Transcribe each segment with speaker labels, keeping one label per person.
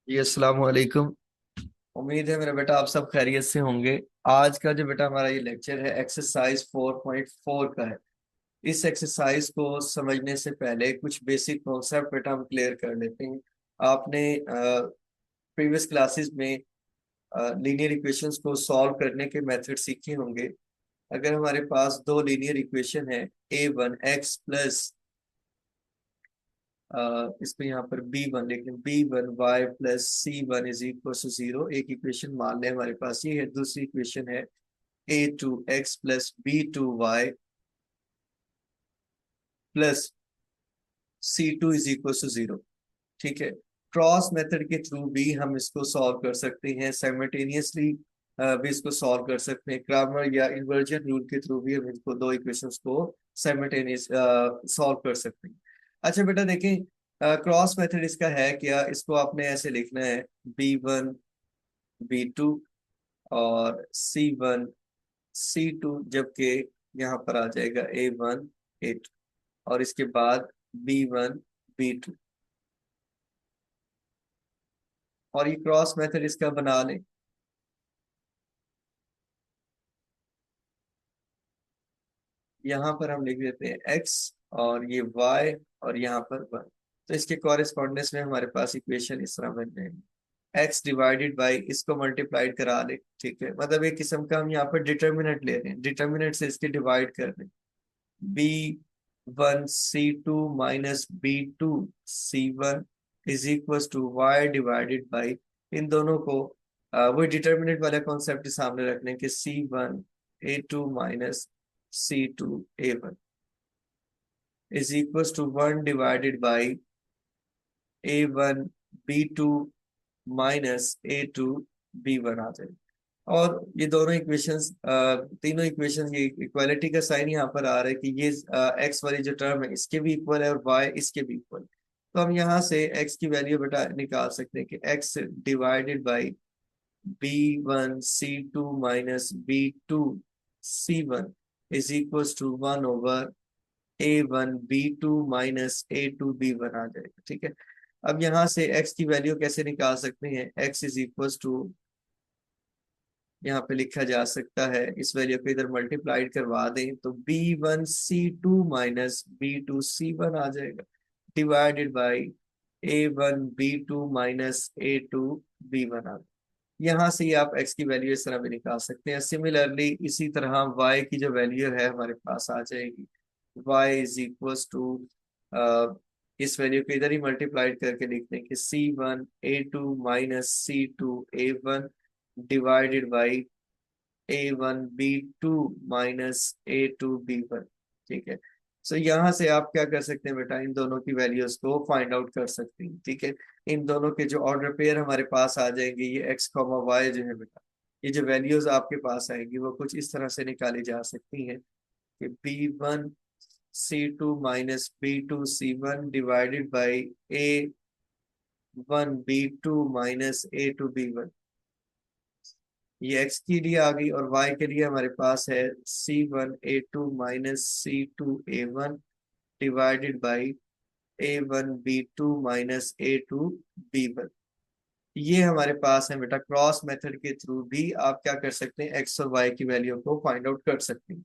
Speaker 1: जी अस्सलाम वालेकुम। उम्मीद है मेरा बेटा आप सब खैरियत से होंगे। आज का जो बेटा हमारा ये लेक्चर है एक्सरसाइज 4.4 का है। इस एक्सरसाइज को समझने से पहले कुछ बेसिक कॉन्सेप्ट बेटा हम क्लियर कर लेते हैं। आपने प्रीवियस क्लासेस में लीनियर इक्वेशंस को सॉल्व करने के मेथड सीखे होंगे। अगर हमारे पास दो लीनियर इक्वेशन है a1x प्लस इसको यहाँ पर b1 लिख लें, b1y plus c1 is equal to 0। एक इक्वेशन मान लें हमारे पास ये है। दूसरी इक्वेशन है a2x plus b2y plus c2 is equal to 0। ठीक है। क्रॉस मेथड के थ्रू भी हम इसको सॉल्व कर सकते हैं, साइमल्टेनियसली भी इसको सॉल्व कर सकते हैं। क्रामर या इन्वर्जन रूल के थ्रू भी हम इसको दो इक्वेशंस को साइमल्टेनियस सॉल्व कर सकते हैं। अच्छा बेटा देखें, क्रॉस मेथड इसका है क्या। इसको आपने ऐसे लिखना है b1 b2 और c1 c2, जबकि यहाँ पर आ जाएगा a1 a2 और इसके बाद b1 b2। और ये क्रॉस मेथड इसका बना लें। यहाँ पर हम लिख देते हैं x और ये y और यहाँ पर 1। तो इसके कॉरेस्पॉन्डेंस में हमारे पास इक्वेशन इस तरह बन जाएगी, x डिवाइडेड बाई इसको मल्टीप्लाइड करा ले। ठीक है, मतलब एक किस्म का हम यहाँ पर डिटर्मिनेंट ले रहे हैं, डिटर्मिनेंट से इसके डिवाइड कर दें। b1c2 minus b2c1 is equal to y divided by इन दोनों को वही डिटर्मिनेंट वाला कॉन्सेप्ट सामने रखने के c1 a2 minus c2 a1 is equal to 1 divided by a1 b2 minus a2 b1 आ जाए। और ये दोनों इक्वेशंस, तीनों इक्वेशंस, ये इक्वालिटी का साइन यहाँ पर आ रहा है कि ये एक्स वाली जो टर्म है इसके भी इक्वल है और वाई इसके भी इक्वल। तो हम यहाँ से एक्स की वैल्यू बेटा निकाल सकते हैं कि x divided by b1c2 minus b2c1 is equal to 1 over a1 b2 minus a2 b1 आ जाएगा। ठीक है। अब यहाँ से x की वैल्यू कैसे निकाल सकते हैं। x इज इक्वल टू, यहाँ पे लिखा जा सकता है, इस वैल्यू को इधर मल्टीप्लाइड करवा दें तो b1c2 माइनस b2c1 आ जाएगा, divided by a1 b2 minus a2 b1 आ जाएगा। यहाँ से ही आप x की वैल्यू इस तरह भी निकाल सकते हैं। सिमिलरली इसी तरह y की जो वैल्यू है हमारे पास आ जाएगी, y इज इक्वल टू, इस वैल्यू को इधर ही मल्टीप्लाइड करके लिख दें कि c1 a2 minus c2 a1 divided by a1 b2 minus a2 b1। ठीक है। सो यहाँ से आप क्या कर सकते हैं बेटा, इन दोनों की वैल्यूज को फाइंड आउट कर सकते हैं। ठीक है। इन दोनों के जो ऑर्डर पेयर हमारे पास आ जाएंगे, ये एक्स कॉमा वाई जो है बेटा, ये जो वैल्यूज आपके पास आएंगी वो कुछ इस तरह से निकाली जा सकती हैं कि b1c2 minus b2c1 divided by a1 b2 minus a2 b1। ये x के लिए आ गई और y के लिए हमारे पास है c1 a2 minus c2 a1 divided by a1 b2 minus a2 b1। ये हमारे पास है बेटा। क्रॉस मेथड के थ्रू भी आप क्या कर सकते हैं, x और y की वैल्यू को फाइंड आउट कर सकते हैं।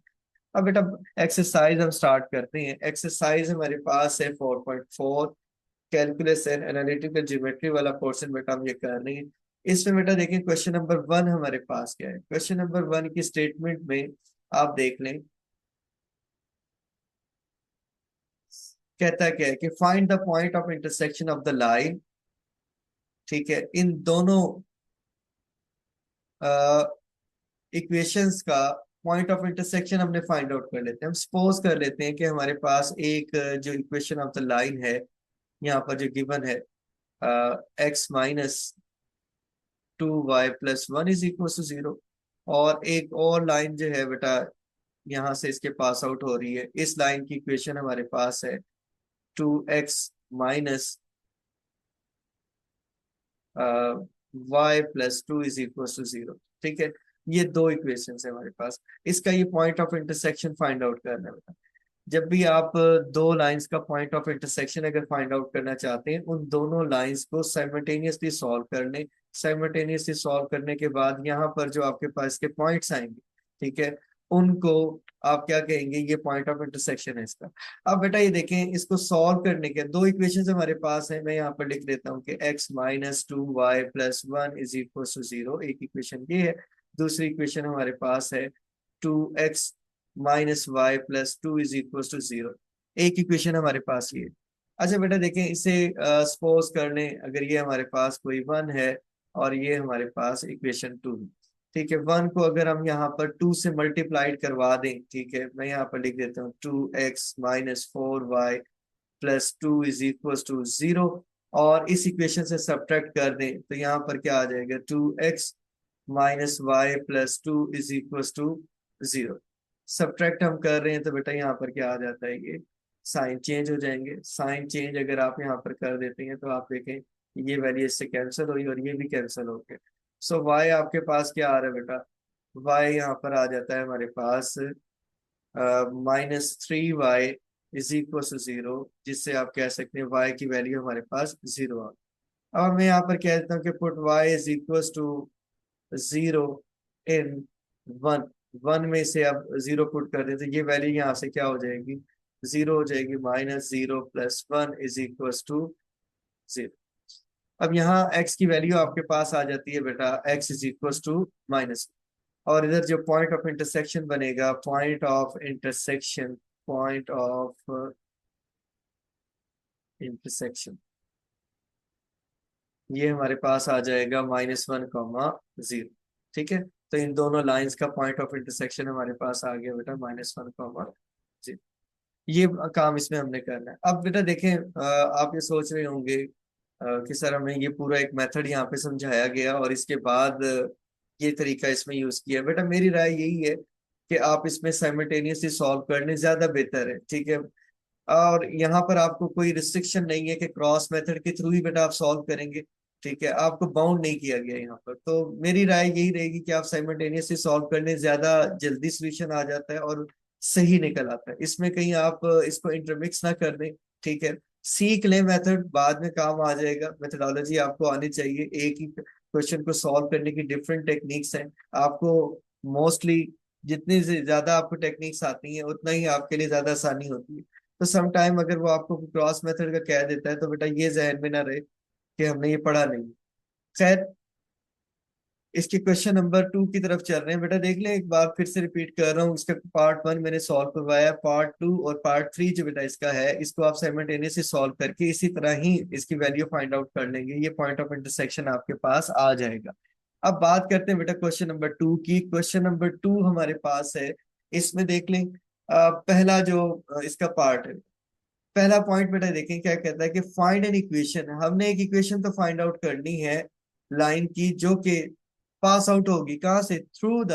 Speaker 1: अब बेटा एक्सरसाइज हम स्टार्ट करते हैं। एक्सरसाइज हमारे पास है 4.4, कैलकुलस एंड एनालिटिकल ज्योमेट्री वाला पोर्शन बेटा हम ये कर रहे हैं। इसमें बेटा देखें क्वेश्चन नंबर 1 हमारे पास क्या है। क्वेश्चन नंबर 1 की स्टेटमेंट में आप देख लें, कहता क्या है कि find the point of intersection of the line. ठीक है, इन दोनों इक्वेशंस का पॉइंट ऑफ इंटरसेक्शन हमने फाइंड आउट कर लेते हैं। हम सपोज कर लेते हैं कि हमारे पास एक जो इक्वेशन ऑफ द लाइन है यहाँ पर जो गिवन है, x minus 2y+1 is equal to 0। और एक और लाइन जो है बेटा यहाँ से इसके पास आउट हो रही है, इस लाइन की इक्वेशन हमारे पास है 2x minus y+2 is equal to 0। ठीक है, ये दो इक्वेशन है हमारे पास। इसका ये point of intersection find out करना है बेटा। जब भी आप दो लाइंस का पॉइंट ऑफ इंटरसेक्शन अगर फाइंड आउट करना चाहते हैं, उन दोनों लाइंस को साइमल्टेनियसली सॉल्व करने के बाद यहाँ पर जो आपके पास के पॉइंट्स आएंगे, ठीक है, उनको आप क्या कहेंगे, ये पॉइंट ऑफ इंटरसेक्शन है इसका। अब बेटा ये देखें, इसको सॉल्व करने के दो इक्वेशंस हमारे पास है, मैं यहाँ पर लिख देता हूँ कि x minus two y plus one is equal to zero, एक इक्वेशन ये है। दूसरी इक्वेशन हमारे पास है 2x - y + 2 is equal to zero, एक इक्वेशन हमारे पास ये है। अच्छा बेटा देखें, इसे सपोज करने अगर ये हमारे पास कोई वन है और ये हमारे पास इक्वेशन टू है, ठीक है, वन को अगर हम यहाँ पर टू से मल्टीप्लाइड करवा दें, ठीक है, मैं यहाँ पर लिख देता हूँ 2x - 4y + 2 is equal to zero, और इस इक्वेशन से सब्ट्रैक्ट कर दें तो यहाँ पर क्या आ जाएगा, 2x - y + 2 is equal to zero. Subtract हम कर रहे हैं तो बेटा यहाँ पर क्या आ जाता है, ये साइन चेंज हो जाएंगे। साइन चेंज अगर आप यहाँ पर कर देते हैं तो आप देखें ये वैल्यू इससे कैंसिल हुई और ये भी कैंसिल हो गए। सो y आपके पास क्या आ रहा है बेटा, y यहाँ पर आ जाता है हमारे पास -3y is equal to zero, जिससे आप कह सकते हैं y की वैल्यू हमारे पास जीरो आ। अब मैं यहाँ पर कह देता हूँ कि put y is equal to zero in one, one में से आप जीरो पुट कर देते, ये वैल्यू यहाँ से क्या हो जाएगी, जीरो हो जाएगी। -0 + 1 इज इक्वल टू जीरो। अब यहाँ x की वैल्यू आपके पास आ जाती है बेटा, x is equal to minus, और इधर जो पॉइंट ऑफ इंटरसेक्शन बनेगा, पॉइंट ऑफ इंटरसेक्शन ये हमारे पास आ जाएगा -1, 0, ठीक है। तो इन दोनों लाइंस का पॉइंट ऑफ इंटरसेक्शन हमारे पास आ गया बेटा -1, 0। ये काम इसमें हमने करना है। अब बेटा देखें, आप ये सोच रहे होंगे कि सर हमें ये पूरा एक मेथड यहाँ पे समझाया गया और इसके बाद ये तरीका इसमें यूज किया। बेटा मेरी राय यही है कि आप इसमें साइमल्टेनियसली सॉल्व करने ज्यादा बेहतर है, ठीक है। और यहाँ पर आपको कोई रिस्ट्रिक्शन नहीं है कि क्रॉस मेथड के थ्रू ही बेटा आप सॉल्व करेंगे, ठीक है, आपको बाउंड नहीं किया गया यहाँ पर। तो मेरी राय यही रहेगी कि आप साइमल्टेनियसली सॉल्व करने ज्यादा जल्दी सोल्यूशन आ जाता है और सही निकल आता है। इसमें कहीं आप इसको इंटरमिक्स ना कर दें, ठीक है। सीख लें मेथड, बाद में काम आ जाएगा। मेथडोलॉजी आपको आनी चाहिए, एक ही क्वेश्चन को सॉल्व करने की डिफरेंट टेक्निक्स हैं आपको। मोस्टली जितनी से ज्यादा आपको टेक्निक्स आती हैं उतना ही आपके लिए ज्यादा आसानी होती है। तो सम टाइम अगर वो आपको क्रॉस मेथड का कह देता है तो बेटा ये जहन में ना रहे कि हमने ये पढ़ा नहीं। खैर, इसके क्वेश्चन नंबर 2 की तरफ चल रहे हैं। बेटा देख लें, एक बार फिर से रिपीट कर रहा हूँ, इसका पार्ट 1 मैंने सॉल्व करवाया, पार्ट 2 और पार्ट 3 जो बेटा इसका है, इसको आप साइमल्टेनियसली सॉल्व करके इसी तरह ही इसकी वैल्यू फाइंड आउट कर लेंगे, ये पॉइंट ऑफ इंटरसेक्शन आपके पास आ जाएगा। अब बात करते हैं बेटा क्वेश्चन नंबर 2 की। क्वेश्चन नंबर 2 हमारे पास है, इसमें देख लें पहला जो इसका पार्ट है, पहला पॉइंट बेटा देखें क्या कहता है कि फाइंड एन इक्वेशन। हमने एक इक्वेशन तो फाइंड आउट करनी है लाइन की, जो कि पास आउट होगी कहां से, थ्रू द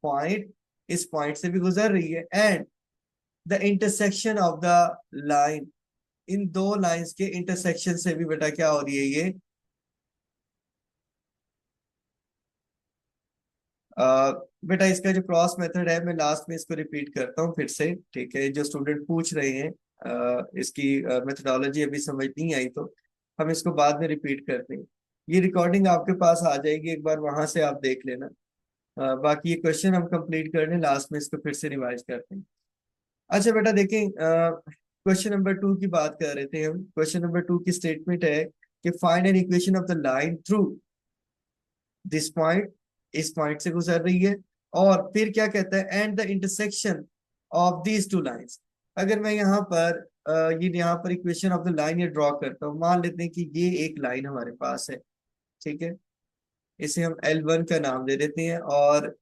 Speaker 1: पॉइंट, इस पॉइंट से भी गुजर रही है, and the intersection of the line, इन दो लाइंस के इंटरसेक्शन से भी बेटा क्या हो रही है ये बेटा इसका जो क्रॉस मेथड है, मैं लास्ट में इसको रिपीट करता हूँ फिर से, ठीक है। जो स्टूडेंट पूछ रहे हैं इसकी मेथडोलॉजी अभी समझ नहीं आई तो हम इसको बाद में रिपीट करते हैं। ये रिकॉर्डिंग आपके पास आ जाएगी, एक बार वहां से आप देख लेना। बाकी ये क्वेश्चन हम कंप्लीट कर लें, लास्ट में इसको फिर से रिवाइज करते हैं। अच्छा बेटा देखें, क्वेश्चन नंबर 2 की बात कर रहे थे हम। क्वेश्चन नंबर 2 की स्टेटमेंट है कि find an equation of the line through this point, इस पॉइंट से गुजर रही है, और फिर क्या कहता है, and the intersection of these two lines. अगर मैं यहाँ पर ये यहाँ पर इक्वेशन ऑफ द लाइन ये ड्रॉ करता हूँ, मान लेते हैं कि ये एक लाइन हमारे पास है, ठीक है, इसे हम L1 का नाम दे देते हैं, और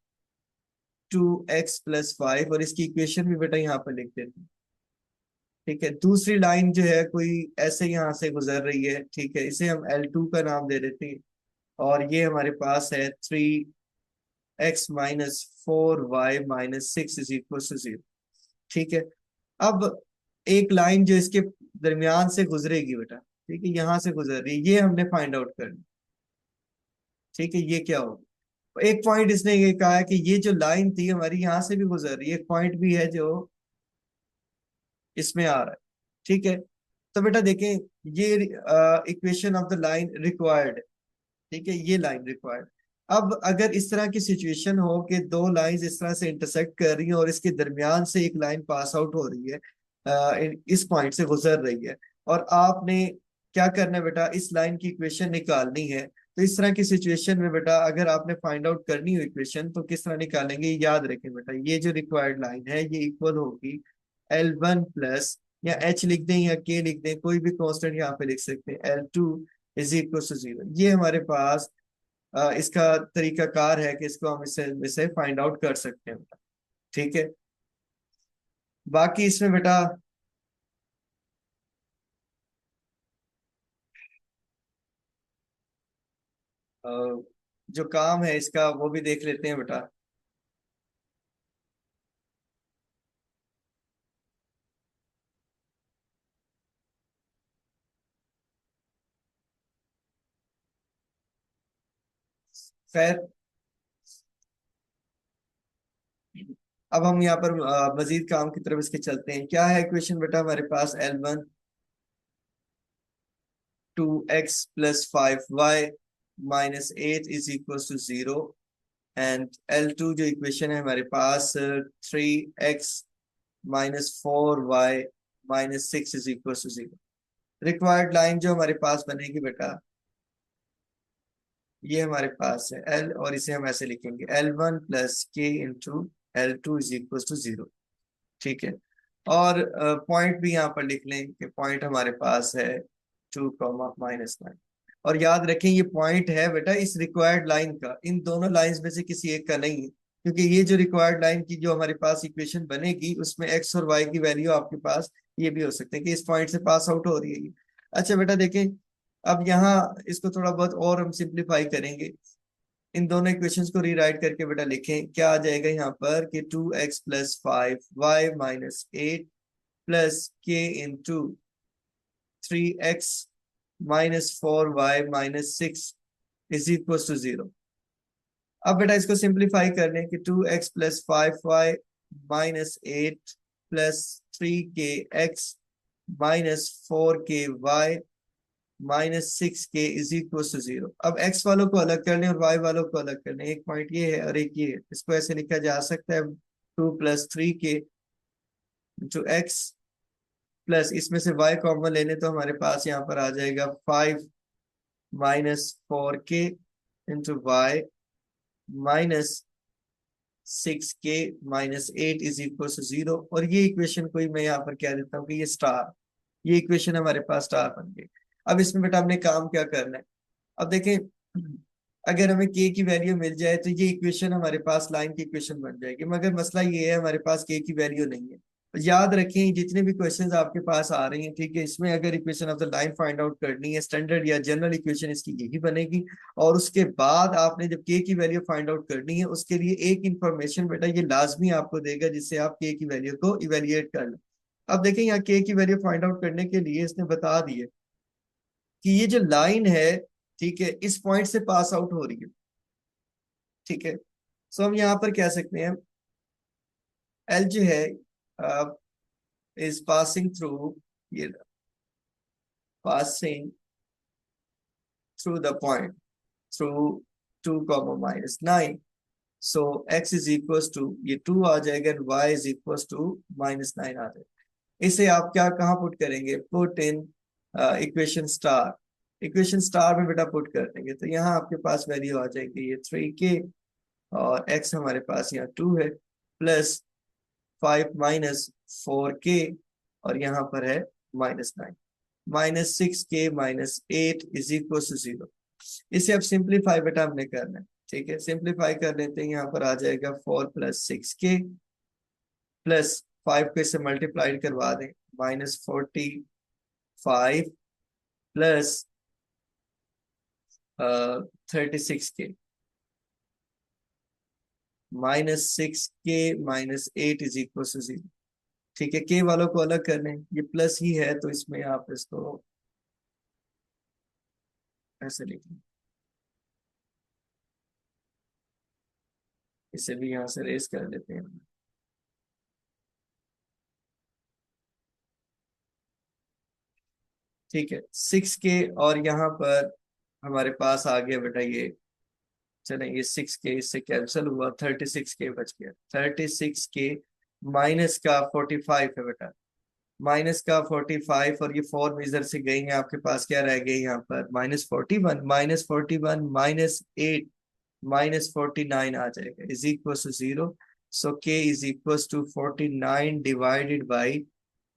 Speaker 1: 2x + 5, और इसकी इक्वेशन भी बेटा यहाँ पर लिख देते हैं, ठीक है। दूसरी लाइन जो है कोई ऐसे यहाँ से गुजर रही है, ठीक है, इसे हम L2 का नाम दे देते हैं, और ये हमारे पास है 3x - 4y - 6 is equal to zero, ठीक है। अब एक लाइन जो इसके दरमियान से गुजरेगी बेटा, ठीक है, यहां से गुजर रही है, ये हमने फाइंड आउट करना, ठीक है, ये क्या होगा। एक पॉइंट इसने ये कहा है कि ये जो लाइन थी हमारी यहाँ से भी गुजर रही है, एक पॉइंट भी है जो इसमें आ रहा है। ठीक है, तो बेटा देखें, ये equation of the line required, ठीक है, ये लाइन रिक्वायर्ड। अब अगर इस तरह की सिचुएशन हो कि दो लाइंस इस तरह से इंटरसेक्ट कर रही हैं और इसके दरमियान से एक लाइन पास आउट हो रही है, इस पॉइंट से गुजर रही है, और आपने क्या करना है बेटा, इस लाइन की इक्वेशन निकालनी है। तो इस तरह की सिचुएशन में बेटा अगर आपने फाइंड आउट करनी हो इक्वेशन, तो किस तरह निकालेंगे, याद रखें बेटा, ये जो रिक्वायर्ड लाइन है ये इक्वल होगी L1 प्लस, या H लिख दें या K लिख दें, कोई भी कांस्टेंट यहाँ पे लिख सकते हैं, L2 इज इक्वल टू 0। ये हमारे पास इसका तरीका कार है कि इसको हम इससे फाइंड आउट कर सकते हैं बेटा। ठीक है, बाकी इसमें बेटा अ, जो काम है इसका वो भी देख लेते हैं बेटा। खैर, अब हम यहाँ पर मजीद काम की तरफ इसके चलते हैं। क्या है इक्वेशन बेटा हमारे पास, L1 2x plus 5y minus 8 is equal to 0, and L2 जो इक्वेशन है हमारे पास 3x minus 4y minus 6 is equal to 0। Required line जो हमारे पास बनेगी बेटा, ये हमारे पास है L, और इसे हम ऐसे लिखेंगे L1 plus k into L2 is equal to 0। ठीक है, और पॉइंट भी यहाँ पर लिख लें कि पॉइंट हमारे पास है 2, -9। और याद रखें ये पॉइंट है बेटा इस रिक्वायर्ड लाइन का, इन दोनों लाइंस में से किसी एक का नहीं है, क्योंकि ये जो रिक्वायर्ड लाइन की जो हमारे पास इक्वेशन बनेगी उसमें एक्स और वाई की वैल्यू आपके पास ये भी हो सकते हैं कि इस पॉइंट से पास आउट हो रही है ये। अच्छा बेटा देखें, अब यहाँ इसको थोड़ा बहुत और हम सिंप्लीफाई करेंगे, इन दोनों इक्वेशंस को रीराइट करके बेटा लिखें, क्या आ जाएगा यहाँ पर कि 2x plus 5y minus 8 plus k into 3x minus 4y minus 6 is equal to 0। अब बेटा इसको सिंप्लीफाई कर लें कि 2x plus 5y minus 8 plus 3kx minus 4ky minus 6k is equal to 0। अब x वालों को अलग कर लें और y वालों को अलग कर लें, एक पॉइंट ये है और एक ये है, इसको ऐसे लिखा जा सकता है 2 + 3k इंटू एक्स प्लस, इसमें से y कॉमन लेने तो हमारे पास यहाँ पर आ जाएगा 5 - 4k into y minus 6k minus 8 is equal to 0। और ये इक्वेशन को ही मैं यहाँ पर कह देता हूँ कि ये स्टार, ये इक्वेशन हमारे पास स्टार बन गई। अब इसमें बेटा हमने काम क्या करना है, अब देखें, अगर हमें के की वैल्यू मिल जाए तो ये इक्वेशन हमारे पास लाइन की इक्वेशन बन जाएगी, मगर मसला ये है हमारे पास के की वैल्यू नहीं है। याद रखें जितने भी क्वेश्चंस आपके पास आ रही हैं, ठीक है, इसमें अगर equation of the line find out करनी है, स्टैंडर्ड या जनरल इक्वेशन इसकी यही बनेगी। और उसके बाद आपने जब के की वैल्यू फाइंड आउट करनी है, उसके लिए एक इंफॉर्मेशन बेटा ये लाजमी आपको देगा जिससे आप के की वैल्यू को इवेल्युएट कर लें। अब देखें यहाँ के की वैल्यू फाइंड आउट करने के लिए इसने बता दिए कि ये जो लाइन है, ठीक है, इस पॉइंट से पास आउट हो रही है। ठीक है, सो हम यहाँ पर कह सकते हैं एल जो है इज पासिंग थ्रू, ये passing through the point through 2, -9। So x is equal to ये 2 आ जाएगा, वाई इज इक्वल टू -9 आ जाएगा। इसे आप क्या कहाँ पुट करेंगे, put in equation star, equation star में बेटा पुट कर देंगे तो यहाँ आपके पास वैल्यू आ जाएगी ये 3k, और x हमारे पास यहाँ 2 है, प्लस 5 - 4k, और यहाँ पर है -9, -6k -8 इज इक्वल टू 0। इसे अब सिंप्लीफाई बेटा हमने करना है। ठीक है, सिंप्लीफाई कर लेते हैं, यहाँ पर आ जाएगा 4 + 6k प्लस 5 को इससे मल्टीप्लाइड करवा दें, -45 plus 36k -6k -8 is equal to 0। ठीक है, के वालों को अलग करने, ये प्लस ही है तो इसमें आप इसको ऐसे लिख लें, इसे भी यहाँ से रेस कर लेते हैं। ठीक है 6k, और यहाँ पर हमारे पास आ गया बेटा ये, चले ये 6k इससे कैंसिल हुआ, 36k बच गया। 36k माइनस का 45 है बेटा, माइनस का 45, और ये 4 मेजर से गई हैं, आपके पास क्या रह गई यहाँ पर -41, -41 -8 -49 आ जाएगा, is equal to 0। So k is equal to 49 divided by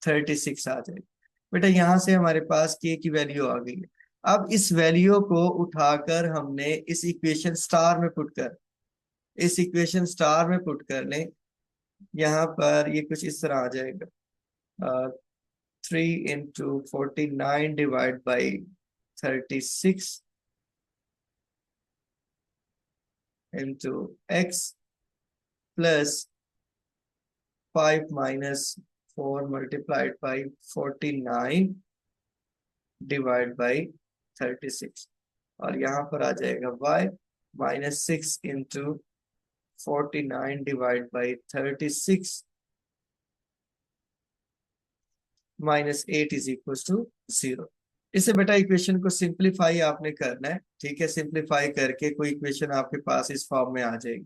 Speaker 1: 36 आ जाएगा। बेटा यहाँ से हमारे पास k की वैल्यू आ गई है। अब इस वैल्यू को उठाकर हमने इस इक्वेशन स्टार में पुट कर, इस इक्वेशन स्टार में पुट कर लें, यहाँ पर ये कुछ इस तरह आ जाएगा, 3 into 49 divide by 36 into x plus 5 minus 4 multiplied by 49 divide by 36, और यहाँ पर आ जाएगा y -6 into 49 divide by 36 -8 is equal to 0। इसे बेटा इक्वेशन को सिंप्लीफाई आपने करना है, ठीक है, सिंप्लीफाई करके कोई इक्वेशन आपके पास इस फॉर्म में आ जाएगी,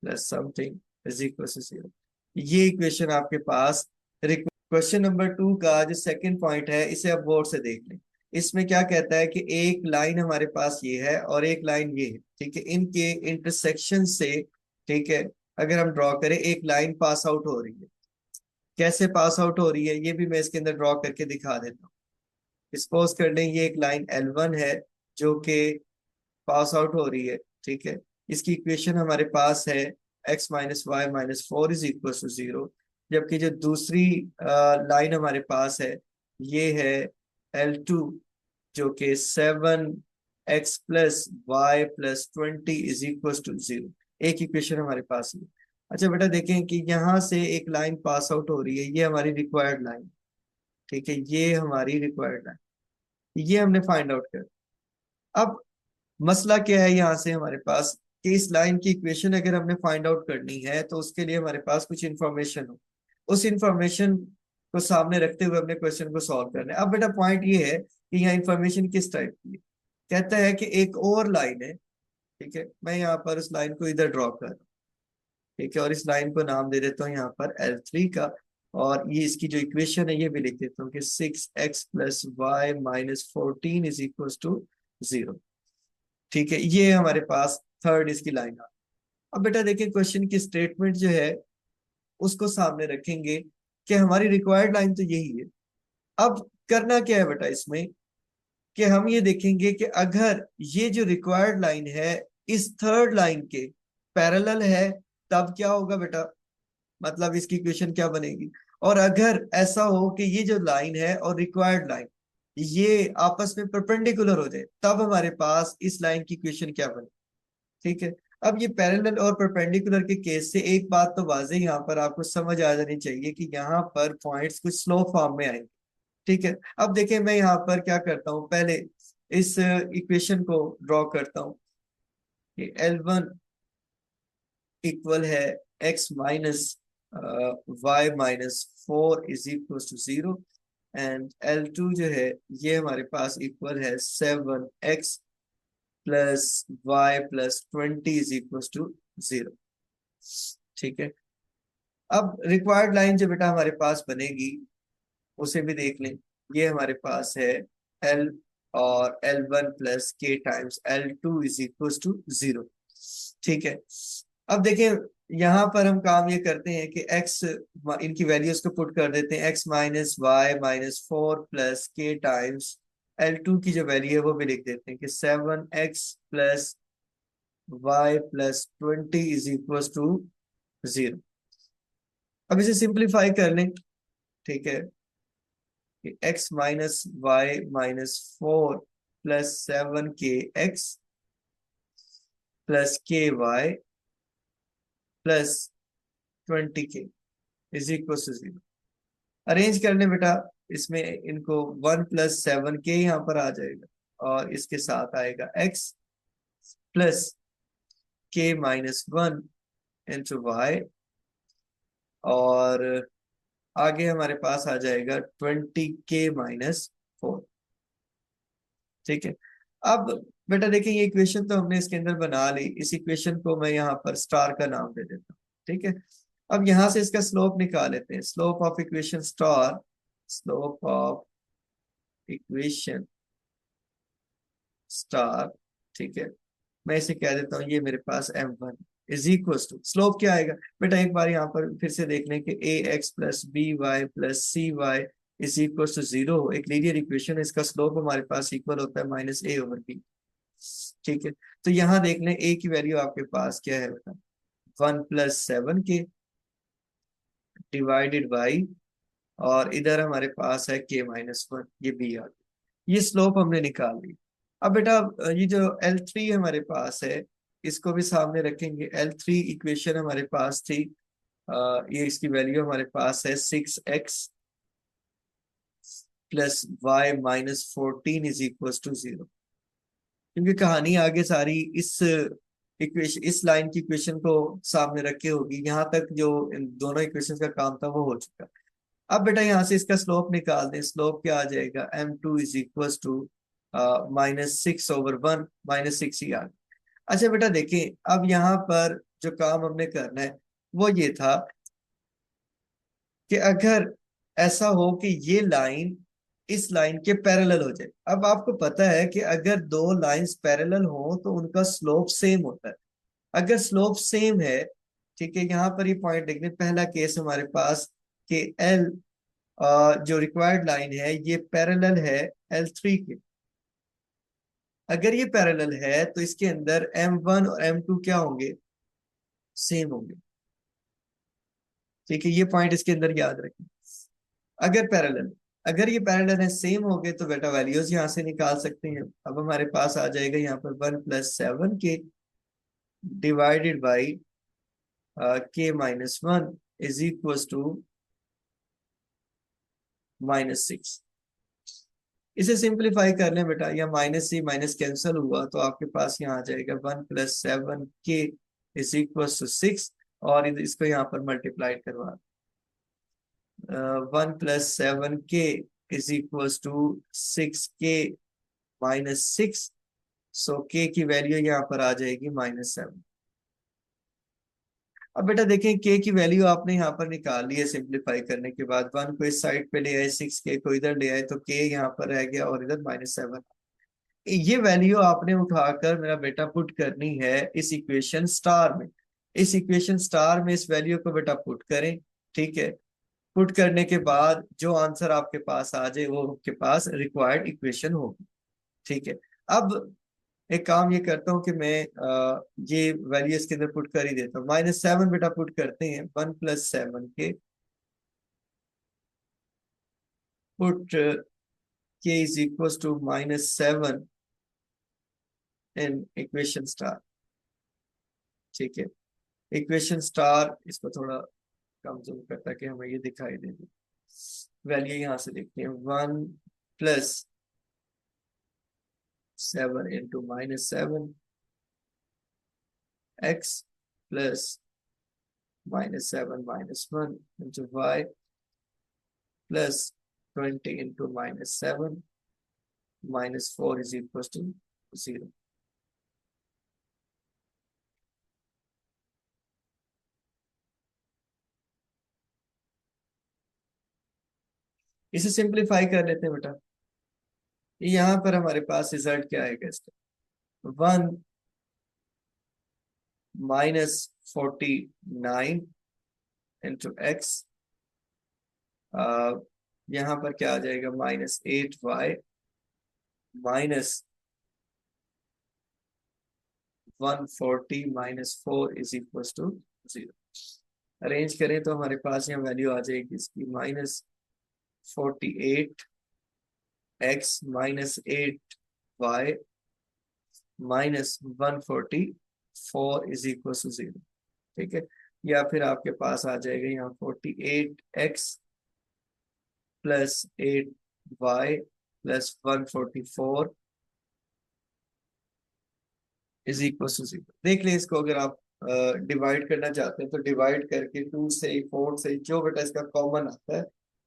Speaker 1: plus something is equal to 0। ये इक्वेशन आपके पास। क्वेश्चन नंबर 2 का जो सेकंड पॉइंट है, इसे आप गौर से देख लें। इसमें क्या कहता है कि एक लाइन हमारे पास ये है और एक लाइन ये है, ठीक है, इनके इंटरसेक्शन से, ठीक है, अगर हम ड्रॉ करें एक लाइन पास आउट हो रही है। कैसे पास आउट हो रही है ये भी मैं इसके अंदर ड्रॉ करके दिखा देता हूँ। सपोज कर लें ये एक लाइन L1 है जो कि पास आउट हो रही है, ठीक है। इसकी इक्वेशन हमारे पास है x - y - 4 is equal to 0। जबकि जो दूसरी लाइन हमारे पास है ये है L2 जो कि 7x plus y plus 20 is equal to 0। एक इक्वेशन हमारे पास है। अच्छा बेटा देखें कि यहाँ से एक लाइन पास आउट हो रही है, ये हमारी रिक्वायर्ड लाइन, ठीक है, ये हमारी रिक्वायर्ड लाइन, ये हमने फाइंड आउट कर। अब मसला क्या है यहाँ से हमारे पास कि इस लाइन की इक्वेशन अगर हमने फाइंड आउट करनी है तो उसके लिए हमारे पास कुछ इंफॉर्मेशन हो, उस इंफॉर्मेशन को सामने रखते हुए अपने क्वेश्चन को सॉल्व करना है। अब बेटा पॉइंट ये है कि यहाँ इंफॉर्मेशन किस टाइप की है। कहता है कि एक और लाइन है, ठीक है, मैं यहाँ पर उस लाइन को इधर ड्रॉ कर रहा हूँ, ठीक है, और इस लाइन को नाम दे देता हूँ यहाँ पर L3 का, और ये इसकी जो इक्वेशन है ये भी लिख देता हूँ कि 6x plus y -14 is equal to 0। ठीक है, ये हमारे पास थर्ड इसकी लाइन आ। अब बेटा देखिए क्वेश्चन की स्टेटमेंट जो है उसको सामने रखेंगे कि हमारी रिक्वायर्ड लाइन तो यही है। अब करना क्या है बेटा इसमें कि हम ये देखेंगे कि अगर ये जो रिक्वायर्ड लाइन है इस थर्ड लाइन के पैरेलल है तब क्या होगा बेटा, मतलब इसकी इक्वेशन क्या बनेगी। और अगर ऐसा हो कि ये जो लाइन है और रिक्वायर्ड लाइन ये आपस में परपेंडिकुलर हो जाए तब हमारे पास इस लाइन की इक्वेशन क्या बने, ठीक है। अब ये पैरेलल और परपेंडिकुलर के केस से एक बात तो वाज़ेह यहाँ पर आपको समझ आ जानी चाहिए कि यहाँ पर पॉइंट्स कुछ स्लो फॉर्म में आएंगे, ठीक है। अब देखिए मैं यहाँ पर क्या करता हूँ, पहले इस इक्वेशन को ड्रॉ करता हूँ कि L1 इक्वल है x minus y -4 is equal to 0, and L2 जो है ये हमारे पास इक्वल है 7x plus y plus 20 is equal to 0, ठीक है। अब रिक्वायर्ड लाइन जो बेटा हमारे पास बनेगी उसे भी देख लें। ये हमारे पास है L और L1 प्लस के times L2 is equal to 0, ठीक है। अब देखें यहाँ पर हम काम ये करते हैं कि x इनकी वैल्यूज को पुट कर देते हैं, x -y -4 प्लस के टाइम्स L2 की जो वैल्यू है वो भी लिख देते हैं कि 7x plus y plus 20 is equal to 0। अब इसे सिंप्लीफाई कर लें, ठीक है, कि x -y -4 plus 7kx plus ky plus 20k is equal to 0। Arrange कर लें बेटा, इसमें इनको 1 प्लस 7k यहाँ पर आ जाएगा और इसके साथ आएगा x plus k -1 into y, और आगे हमारे पास आ जाएगा 20k-4। ठीक है। अब बेटा देखिए ये इक्वेशन तो हमने इसके अंदर बना ली, इस इक्वेशन को मैं यहाँ पर स्टार का नाम दे देता हूँ। ठीक है। अब यहां से इसका स्लोप निकाल लेते हैं। Slope of equation star, slope of equation star, ठीक है, मैं इसे कह देता हूँ ये मेरे पास m1 is equal to, slope क्या आएगा बेटा, एक बार यहाँ पर फिर से देख लें कि ax plus b y plus c y is equal to 0, एक लीनियर इक्वेशन है, इसका स्लोप हमारे पास इक्वल होता है -a/b। ठीक है। तो यहाँ देख लें a की वैल्यू आपके पास क्या है बेटा, 1+7k डिवाइडेड बाई, और इधर हमारे पास है k-1, ये b आ गया। ये स्लोप हमने निकाल ली। अब बेटा ये जो L3 हमारे पास है, इसको भी सामने रखेंगे। L3 इक्वेशन हमारे पास थी, ये इसकी वैल्यू हमारे पास है 6x plus y -14 is equal to 0। क्योंकि कहानी आगे सारी इस इक्वेशन, इस लाइन की इक्वेशन को सामने रखे होगी, यहाँ तक जो इन दोनों इक्वेशन का काम था वो हो चुका। अब बेटा यहाँ से इसका स्लोप निकाल दें। स्लोप क्या आ जाएगा, m2 इज इक्वल टू -6/1, -6 ही आ गया। अच्छा बेटा देखिए, अब यहाँ पर जो काम हमने करना है वो ये था कि अगर ऐसा हो कि ये लाइन इस लाइन के पैरेलल हो जाए। अब आपको पता है कि अगर दो लाइंस पैरेलल हो तो उनका स्लोप सेम होता है। अगर स्लोप सेम है, ठीक है, यहाँ पर ये पॉइंट देखने, पहला केस हमारे पास कि एल जो रिक्वायर्ड लाइन है ये पैरेलल है L3 के। अगर ये पैरेलल है तो इसके अंदर M1 और M2 क्या होंगे, सेम होंगे। ठीक है, ये पॉइंट इसके अंदर याद रखें। अगर पैरेलल, अगर ये पैरेलल है, सेम हो गए, तो बेटा वैल्यूज यहाँ से निकाल सकते हैं। अब हमारे पास आ जाएगा यहाँ पर 1+7k divided by k-1 is equal to -6। इसे सिंप्लीफाई कर लें बेटा, या माइनस से माइनस कैंसिल हुआ तो आपके पास यहाँ आ जाएगा 1+7k इज इक्वल टू 6, और इसको यहाँ पर मल्टीप्लाई करवा, 1+7k is equal to 6k-6, so k की वैल्यू यहाँ पर आ जाएगी -7। अब बेटा देखें k की वैल्यू आपने यहाँ पर निकाल ली है, सिंप्लीफाई करने के बाद 1 को इस साइड पे ले आए, 6k को इधर ले आए, तो k यहाँ पर रह गया और इधर -7। ये वैल्यू आपने उठाकर मेरा बेटा पुट करनी है इस इक्वेशन स्टार में। इस इक्वेशन स्टार में इस वैल्यू को बेटा पुट करें। ठीक है। पुट करने के बाद जो आंसर आपके पास आ जाए वो आपके पास रिक्वायर्ड इक्वेशन होगी। ठीक है। अब एक काम ये करता हूँ कि मैं ये वैल्यू इसके अंदर पुट कर ही देता हूँ। -7 बेटा पुट करते हैं, 1+7 के put k is equal to -7 in equation star. ठीक है। इक्वेशन स्टार, इसको थोड़ा कम जूम करता कि हमें ये दिखाई दे दे। वैल्यू यहाँ से देखते हैं, 1+7 into -7 x plus -7 -1 into y plus 20 into -7 -4 is equal to 0। इसे सिंप्लीफाई कर लेते हैं बेटा। यहाँ पर हमारे पास रिजल्ट क्या आएगा इसका, 1-49 इंटू x, यहाँ पर क्या आ जाएगा, -8y -140 -4 is equal to 0। Arrange करें तो हमारे पास यहाँ वैल्यू आ जाएगी इसकी, -48x -8y -144 is equal to 0। ठीक है। या फिर आपके पास आ जाएगा यहाँ 48x +8y +144 is equal to 0। देख लें इसको, अगर आप डिवाइड करना चाहते हैं तो डिवाइड करके 2 से 4 से जो बेटा इसका कॉमन आता है,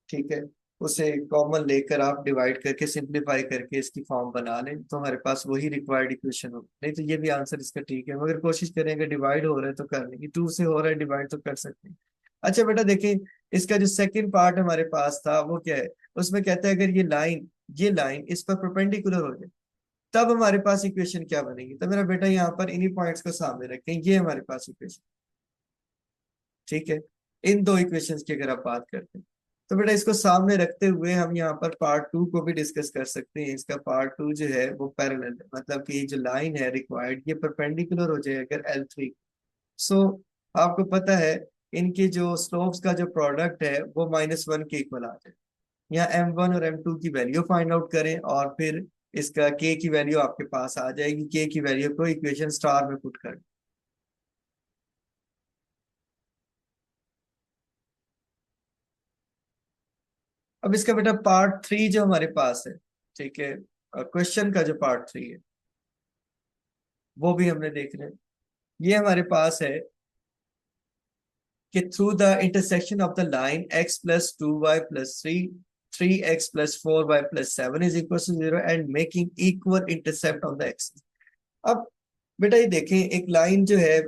Speaker 1: ठीक है, उसे कॉमन लेकर आप डिवाइड करके सिंप्लीफाई करके इसकी फॉर्म बना लें तो हमारे पास वही रिक्वायर्ड इक्वेशन होगी। नहीं तो ये भी आंसर इसका ठीक है, मगर कोशिश करेंगे डिवाइड हो रहा है तो कर लेंगे, 2 से हो रहा है डिवाइड तो कर सकते हैं। अच्छा बेटा देखिए, इसका जो सेकंड पार्ट हमारे पास था वो क्या है, उसमें कहता है अगर ये लाइन इस पर परपेंडिकुलर हो जाए तब हमारे पास इक्वेशन क्या बनेगी। तो मेरा बेटा यहाँ पर इन्हीं पॉइंट्स को सामने रखें, ये हमारे पास इक्वेशन, ठीक है, इन दो इक्वेशंस की अगर आप बात करते हैं तो बेटा इसको सामने रखते हुए हम यहाँ पर पार्ट टू को भी डिस्कस कर सकते हैं। इसका पार्ट टू जो है वो पैरेलल है, मतलब कि ये जो लाइन है रिक्वायर्ड ये परपेंडिकुलर हो जाए अगर L3। सो आपको पता है इनके जो स्लोप्स का जो प्रोडक्ट है वो -1 के इक्वल आ जाए। यहाँ M1 और M2 की वैल्यू फाइंड आउट करें और फिर इसका K की वैल्यू आपके पास आ जाएगी, K की वैल्यू को इक्वेशन स्टार में पुट कर। अब इसका बेटा पार्ट थ्री जो हमारे पास है, ठीक है, क्वेश्चन का जो पार्ट थ्री है वो भी हमने देखना है। ये हमारे पास है कि through the intersection of the line x plus 2y+3 3x+4y+7 is equal to 0 and making equal intercept on the axis. अब बेटा ये देखें एक लाइन जो है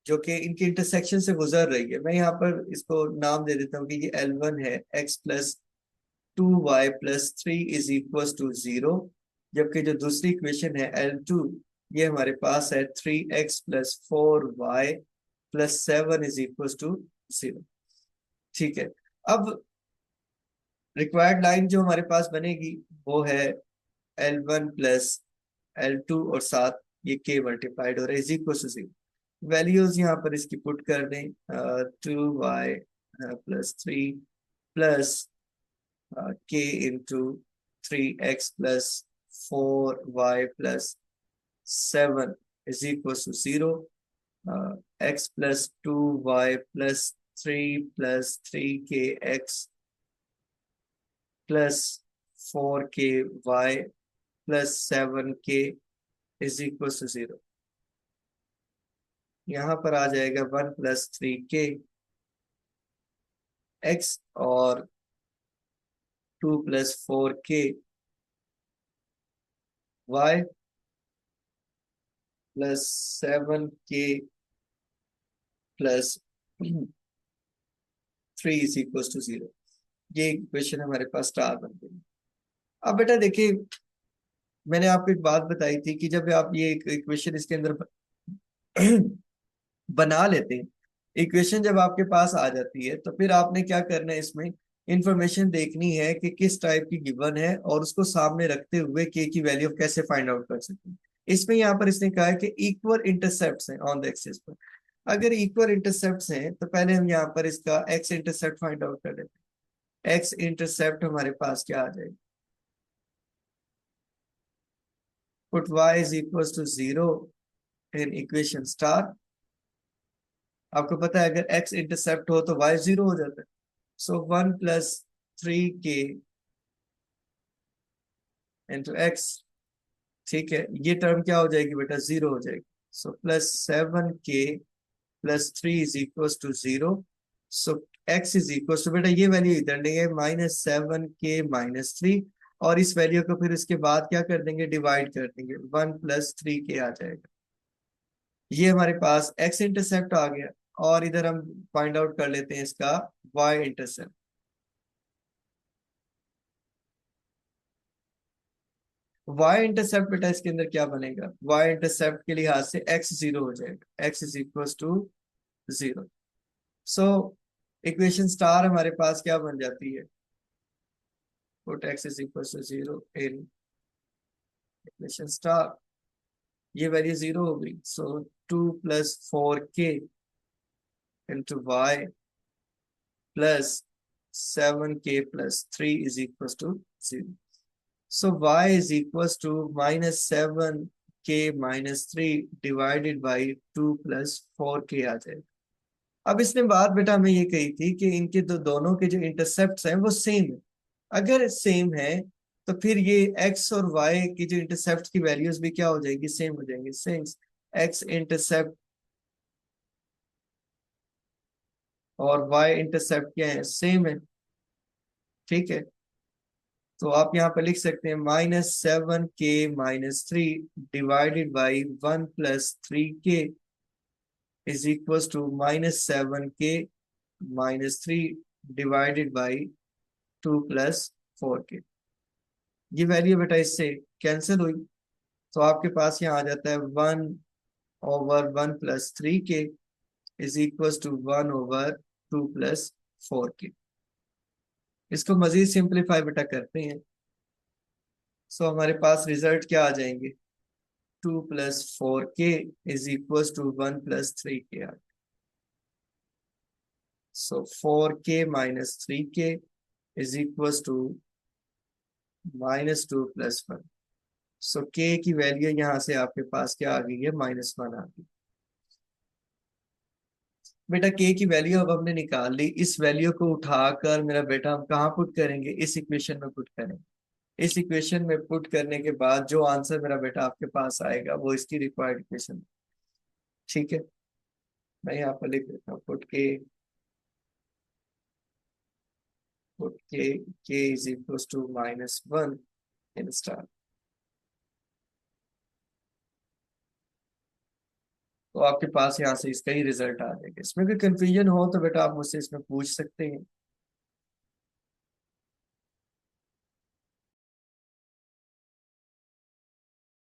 Speaker 1: जो कि इनके इंटरसेक्शन से गुजर रही है, मैं यहाँ पर इसको नाम दे देता हूँ कि ये L1 है, x+2y+3 इज इक्वल टू 0, जबकि जो दूसरी इक्वेशन है L2 ये हमारे पास है 3x+4y+7 इज इक्वल टू 0, ठीक है। अब रिक्वायर्ड लाइन जो हमारे पास बनेगी वो है L1 प्लस L2 और साथ ये K मल्टीप्लाइड हो रहा है इज इक्वल टू 0। वैल्यूज यहाँ पर इसकी पुट कर दें, 2y+3 plus K into 3x+4y+7 is equal to 0, x+2y+3 plus 3k x plus 4ky+7k is equal to 0। यहाँ पर आ जाएगा 1+3k x और 2+4k y +7k+3 is equal to 0। ये इक्वेशन हमारे पास स्टार बन गई। अब बेटा देखिए मैंने आपको एक बात बताई थी कि जब आप ये इक्वेशन इसके अंदर बना लेते हैं, इक्वेशन जब आपके पास आ जाती है तो फिर आपने क्या करना है, इसमें इंफॉर्मेशन देखनी है कि किस टाइप की गिवन है और उसको सामने रखते हुए के की वैल्यू कैसे फाइंड आउट कर सकते हैं। इसमें यहाँ पर इसने कहा है कि इक्वल इंटरसेप्ट हैं ऑन द एक्सिस पर। अगर इक्वल इंटरसेप्ट हैं तो पहले हम यहाँ पर इसका एक्स इंटरसेप्ट फाइंड आउट कर लेते हैं। एक्स इंटरसेप्ट हमारे पास क्या आ जाएगा, put y is equal to 0 in equation star. आपको पता है अगर x इंटरसेप्ट हो तो y 0 हो जाता है। सो 1+3k इंटू एक्स, ठीक है, ये टर्म क्या हो जाएगी बेटा, 0 हो जाएगी। So +7k+3 is equal to 0। So x is equal to बेटा ये वैल्यू इधर लेंगे -7k-3, और इस वैल्यू को फिर इसके बाद क्या कर देंगे, डिवाइड कर देंगे, 1+3k आ जाएगा। ये हमारे पास x इंटरसेप्ट आ गया और इधर हम फाइंड आउट कर लेते हैं इसका y इंटरसेप्ट। y इंटरसेप्ट बेटा इसके अंदर क्या बनेगा, y इंटरसेप्ट के लिहाज से x 0 हो जाएगा, x is equal to 0। So equation star हमारे पास क्या बन जाती है, put x is equal to 0 in equation star, ये वैल्यू 0 हो गई। So 2+4k into y +7k+3 is equal to 0। So y is equals to -7k-3 divided by 2+4k आ जाएगा। अब इसने बात बेटा हमें ये कही थी कि इनके दोनों के जो इंटरसेप्ट हैं वो सेम है। अगर सेम है तो फिर ये x और y की जो इंटरसेप्ट की वैल्यूज भी क्या हो जाएगी, सेम हो जाएंगी। सिंस x इंटरसेप्ट और y इंटरसेप्ट क्या है, सेम है। ठीक है, तो आप यहाँ पे लिख सकते हैं -7k-3 divided by 1 + 3k is equal to -7k-3 divided by 2 + 4k। ये वैल्यू बेटा इससे कैंसिल हुई, तो आपके पास यहाँ आ जाता है 1/1 + 3k is equal to 1/2 + 4k। इसको मजीद सिंप्लीफाई बेटा करते हैं, सो हमारे पास रिजल्ट क्या आ जाएंगे, 2 + 4k is equal to 1 + 3k। So 4k - 3k is equal to -2 + 1। So k की वैल्यू यहाँ से आपके पास क्या आ गई है, -1 आ गई। बेटा k की वैल्यू अब हमने निकाल ली, इस वैल्यू को उठाकर मेरा बेटा हम कहाँ पुट करेंगे, इस इक्वेशन में पुट करेंगे। इस इक्वेशन में पुट करने के बाद जो आंसर मेरा बेटा आपके पास आएगा वो इसकी रिक्वायर्ड इक्वेशन। ठीक है, मैं यहाँ पर लिख देता हूँ put k is equal to -1 in star. तो आपके पास यहाँ से इसका ही रिजल्ट आ जाएगा। इसमें कोई कंफ्यूजन हो तो बेटा आप मुझसे इसमें पूछ सकते हैं।